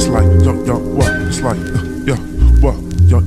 It's like, yo, what? It's like, yo, what? Yo,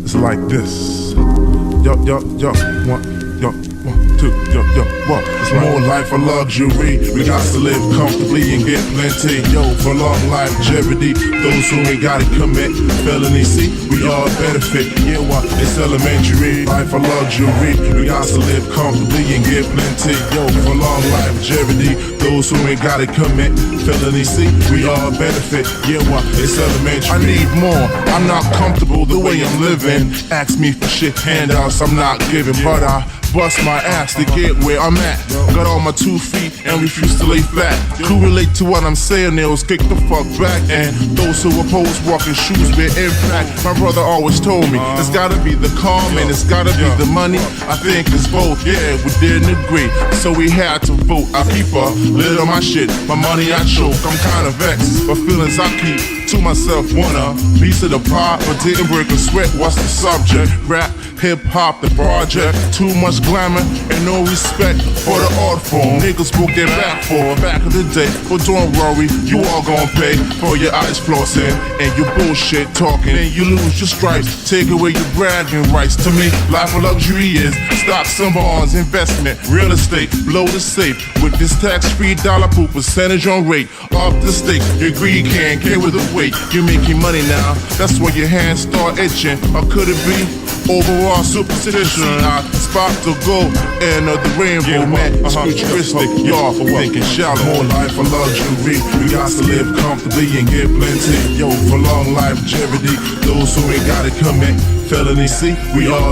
it's like this. Yo, what? Yo, 1, 2, yo, what? It's like more life for luxury. We got to live comfortably and get plenty. Yo, for long longevity, those who ain't gotta commit felony. See, we all benefit. Yeah, what? It's elementary. Life for luxury. We got to live comfortably and get plenty. Yo, for long longevity, those who ain't gotta commit felony. See, we all benefit. Yeah, what? It's elementary. I need more. I'm not comfortable the way I'm living. Ask me for shit handouts I'm not giving, but I bust my ass to get where I'm at. Got on my 2 feet and refuse to lay flat. Who relate to what I'm saying? Nails kick the fuck back. And those who oppose walking shoes with impact. My brother always told me it's gotta be the calm and it's gotta be the money. I think it's both. Yeah, we didn't agree, so we had to vote. I keep a lid on my shit. My money I choke. I'm kinda vexed, but feelings I keep to myself. Want a piece of the pie, but didn't break a sweat. What's the subject? Rap, hip hop, the project. Too much glamour and no respect for the art form. Niggas broke their back for back in the day, but don't worry, you all gon' pay for your eyes flossing and your bullshit talking. And you lose your stripes, take away your bragging rights. To me, life of luxury is stocks and bonds, investment, real estate, blow the safe with this tax-free dollar pool percentage on rate. Off the stake, your greed can't get with the weight. You're making money now, that's when your hands start itching. Or could it be overall superstition? I spot the gold and the rainbow, man. Futuristic, y'all for thinking shallow. More life for luxury. We got to live comfortably and get plenty. Yo, for long longevity, those who ain't gotta commit felony. See, we all